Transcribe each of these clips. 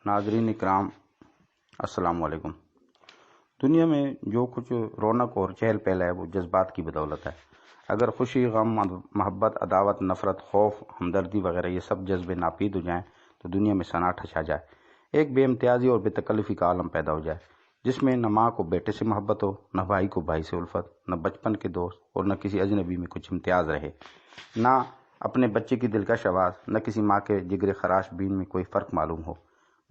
ناظرین اکرام، السلام علیکم۔ دنیا میں جو کچھ رونق اور چہل پہل ہے وہ جذبات کی بدولت ہے۔ اگر خوشی، غم، محبت، عداوت، نفرت، خوف، ہمدردی وغیرہ یہ سب جذبے ناپید ہو جائیں تو دنیا میں سناٹا چھا جائے، ایک بے امتیازی اور بے تکلفی کا عالم پیدا ہو جائے، جس میں نہ ماں کو بیٹے سے محبت ہو، نہ بھائی کو بھائی سے الفت، نہ بچپن کے دوست اور نہ کسی اجنبی میں کچھ امتیاز رہے، نہ اپنے بچے کی دلکش آواز، نہ کسی ماں کے جگر خراش بین میں کوئی فرق معلوم ہو۔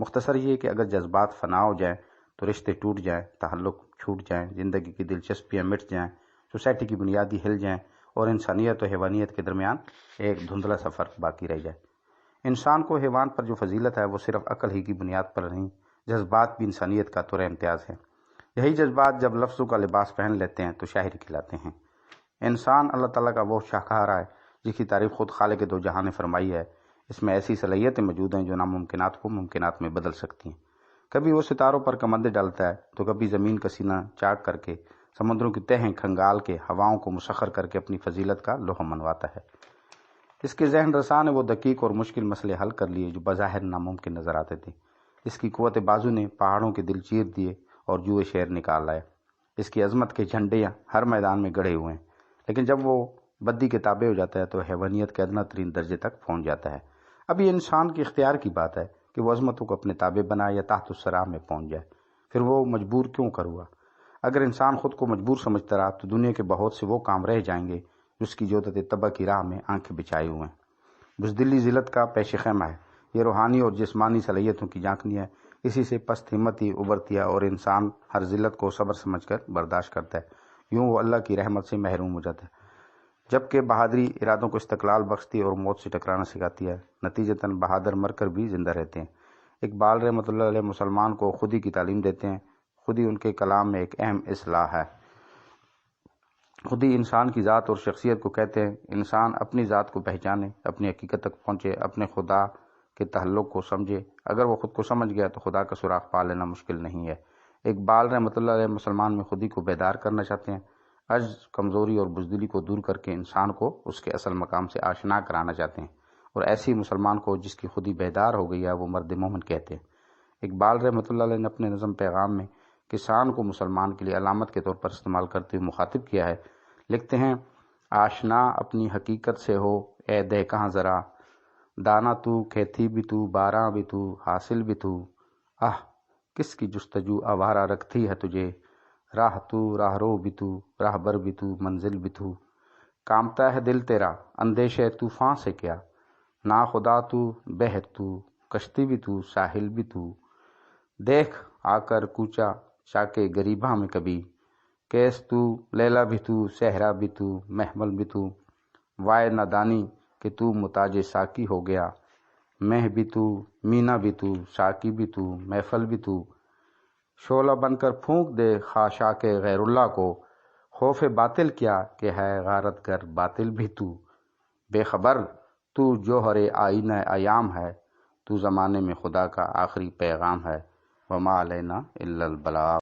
مختصر یہ کہ اگر جذبات فنا ہو جائیں تو رشتے ٹوٹ جائیں، تعلق چھوٹ جائیں، زندگی کی دلچسپیاں مٹ جائیں، سوسائٹی کی بنیادی ہل جائیں اور انسانیت و حیوانیت کے درمیان ایک دھندلا سا فرق باقی رہ جائے۔ انسان کو حیوان پر جو فضیلت ہے وہ صرف عقل ہی کی بنیاد پر نہیں، جذبات بھی انسانیت کا طور امتیاز ہے۔ یہی جذبات جب لفظوں کا لباس پہن لیتے ہیں تو شاعری کہلاتے ہیں۔ انسان اللہ تعالیٰ کا وہ شاہکار ہے جس کی تعریف خود خالق دو جہاں نے فرمائی ہے۔ اس میں ایسی صلاحیتیں موجود ہیں جو ناممکنات کو ممکنات میں بدل سکتی ہیں۔ کبھی وہ ستاروں پر کمندیں ڈالتا ہے تو کبھی زمین کا سینہ چاک کر کے، سمندروں کی تہیں کھنگال کے، ہواؤں کو مسخر کر کے اپنی فضیلت کا لوہا منواتا ہے۔ اس کے ذہن رساں نے وہ دقیق اور مشکل مسئلے حل کر لیے جو بظاہر ناممکن نظر آتے تھے۔ اس کی قوت بازو نے پہاڑوں کے دل چیر دیے اور جوئے شیر نکال لائے۔ اس کی عظمت کے جھنڈے ہر میدان میں گڑھے ہوئے ہیں، لیکن جب وہ بدی کے تابع ہو جاتا ہے تو حیوانیت کے ادنا ترین درجے تک پہنچ جاتا ہے۔ اب یہ انسان کے اختیار کی بات ہے کہ وہ عظمتوں کو اپنے تابع بنائے یا تحت الثرى میں پہنچ جائے۔ پھر وہ مجبور کیوں کر ہوا؟ اگر انسان خود کو مجبور سمجھتا رہا تو دنیا کے بہت سے وہ کام رہ جائیں گے جس کی جودت تباہ کی راہ میں آنکھیں بچھائے ہوئے ہیں۔ بزدلی ذلت کا پیش خیمہ ہے۔ یہ روحانی اور جسمانی صلاحیتوں کی جھانکنی ہے۔ اسی سے پست ہمتی ابھرتی ہے اور انسان ہر ذلت کو صبر سمجھ کر برداشت کرتا ہے۔ یوں وہ اللہ کی رحمت سے محروم ہو جاتا ہے، جبکہ بہادری ارادوں کو استقلال بخشتی ہے اور موت سے ٹکرانا سکھاتی ہے۔ نتیجتاً بہادر مر کر بھی زندہ رہتے ہیں۔ اقبال رحمۃ اللہ علیہ مسلمان کو خودی کی تعلیم دیتے ہیں۔ خودی ان کے کلام میں ایک اہم اصطلاح ہے۔ خودی انسان کی ذات اور شخصیت کو کہتے ہیں۔ انسان اپنی ذات کو پہچانے، اپنی حقیقت تک پہنچے، اپنے خدا کے تعلق کو سمجھے۔ اگر وہ خود کو سمجھ گیا تو خدا کا سراغ پا لینا مشکل نہیں ہے۔ اقبال رحمۃ اللہ علیہ مسلمان میں خودی کو بیدار کرنا چاہتے ہیں، عجز، کمزوری اور بزدلی کو دور کر کے انسان کو اس کے اصل مقام سے آشنا کرانا چاہتے ہیں، اور ایسی مسلمان کو جس کی خودی بیدار ہو گئی ہے وہ مرد مومن کہتے ہیں۔ اقبال رحمۃ اللہ علیہ نے اپنے نظم پیغام میں کسان کو مسلمان کے لیے علامت کے طور پر استعمال کرتے ہوئے مخاطب کیا ہے۔ لکھتے ہیں: آشنا اپنی حقیقت سے ہو اے دہقاں ذرا، دانا تو، کھیتی بھی تو، باراں بھی تو، حاصل بھی تو، آہ کس کی جستجو آوارہ رکھتی ہے تجھے، راہ تو، راہ رو بھی تو، راہ بر بھی تو، منزل بھی تو، کامتا ہے دل تیرا اندیشہ طوفاں سے کیا، نا خدا تو، بحر تو، کشتی بھی تو، ساحل بھی تو، دیکھ آ کر کوچا چاکے غریباں میں کبھی، کیس تو، لیلا بھی تو، صحرا بھی تو، محمل بھی تو، وائے نادانی کہ تو محتاج ساقی ہو گیا، مہ بھی تو، مینا بھی تو، ساقی بھی تو، محفل بھی تو، شعلہ بن کر پھونک دے خاشاک غیر اللہ کو، خوف باطل کیا کہ ہے غارت گر باطل بھی تو، بے خبر تو جوہر آئینہ ایام ہے، تو زمانے میں خدا کا آخری پیغام ہے، وما علینا الا البلاغ۔